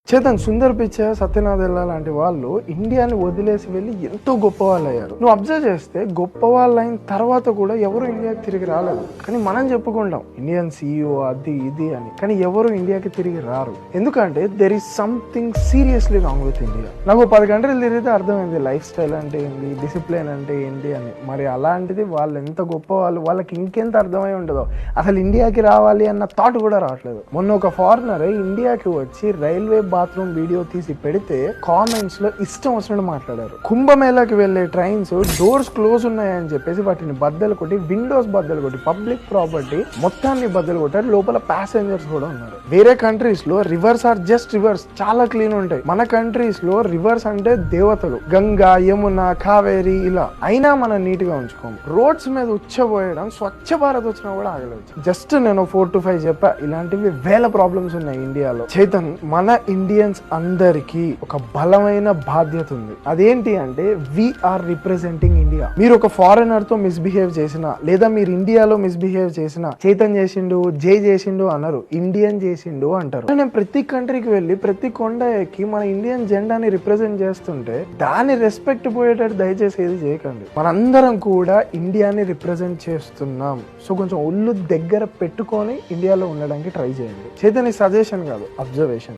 చేతన్, సుందర్ పిచ్చై, సత్యనాదెల్ల లాంటి వాళ్ళు ఇండియాని వదిలేసి వెళ్ళి ఎంతో గొప్ప వాళ్ళు అయ్యారు. నువ్వు అబ్జర్వ్ చేస్తే గొప్ప వాళ్ళు అయిన తర్వాత కూడా ఎవరు ఇండియాకి తిరిగి రాలేదు. కానీ మనం చెప్పుకుంటాం ఇండియన్ CEO అది ఇది అని, కానీ ఎవరు ఇండియాకి తిరిగి రారు. ఎందుకంటే there is something seriously wrong with India. నాకు 10 కంట్రీలు తిరిగితే అర్థమైంది లైఫ్ స్టైల్ అంటే ఏంటి, డిసిప్లిన్ అంటే ఏంటి అని. మరి అలాంటిది వాళ్ళు ఎంత గొప్ప వాళ్ళు, వాళ్ళకి ఇంకెంత అర్థమై ఉండదో. అసలు ఇండియాకి రావాలి అన్న థాట్ కూడా రావట్లేదు. మొన్న ఒక ఫారినర్ ఇండియాకి వచ్చి రైల్వే బాత్రూమ్ వీడియో తీసి పెడితే కామెంట్స్ లో ఇష్టం వచ్చినట్టు మాట్లాడారు. కుంభమేళాకి వెళ్లే ట్రైన్స్ డోర్స్ క్లోజ్ ఉన్నాయని చెప్పేసి వాటిని బద్దలు కొట్టి, విండోస్ బద్దలు కొట్టి, పబ్లిక్ ప్రాపర్టీ మొత్తాన్ని బద్దలు కొట్టారు. లోపల ప్యాసింజర్స్ కూడా ఉన్నారు. వేరే కంట్రీస్ లో రివర్స్ ఆర్ జస్ట్ రివర్స్ చాలా క్లీన్ ఉంటాయి. మన కంట్రీస్ లో రివర్స్ అంటే దేవతలు, గంగా, యమున, కావేరి ఇలా. అయినా మనం నీట్ గా ఉంచుకోము. రోడ్స్ మీద ఉచ్చబోయడం, స్వచ్ఛ భారత్ వచ్చినా కూడా ఆగలేదు. జస్ట్ నేను 4 to 5 చెప్పా. ఇలాంటివి వేల ప్రాబ్లమ్స్ ఉన్నాయి ఇండియాలో. చైతన్, మన ఇండియన్స్ అందరికి ఒక బలమైన బాధ్యత ఉంది. అదేంటి అంటే వీఆర్ రిప్రజెంటింగ్ ఇండియా. మీరు ఒక ఫారినర్ తో మిస్బిహేవ్ చేసినా, లేదా మీరు ఇండియాలో మిస్బిహేవ్ చేసినా చైతన్ చేసిండు, జై చేసిండు అన్నారు, ఇండియన్ చేసిండు అంటారు. నేను ప్రతి కంట్రీకి వెళ్ళి ప్రతి కొండ ఎక్కి మన ఇండియన్ జెండాని రిప్రజెంట్ చేస్తుంటే దాని రెస్పెక్ట్ పోయేటట్టు దయచేసి ఏది చేయకండి. మనందరం కూడా ఇండియాని రిప్రజెంట్ చేస్తున్నాం. సో కొంచెం ఒళ్ళు దగ్గర పెట్టుకొని ఇండియాలో ఉండడానికి ట్రై చేయండి. చైతన్ సజెషన్ కాదు, అబ్జర్వేషన్.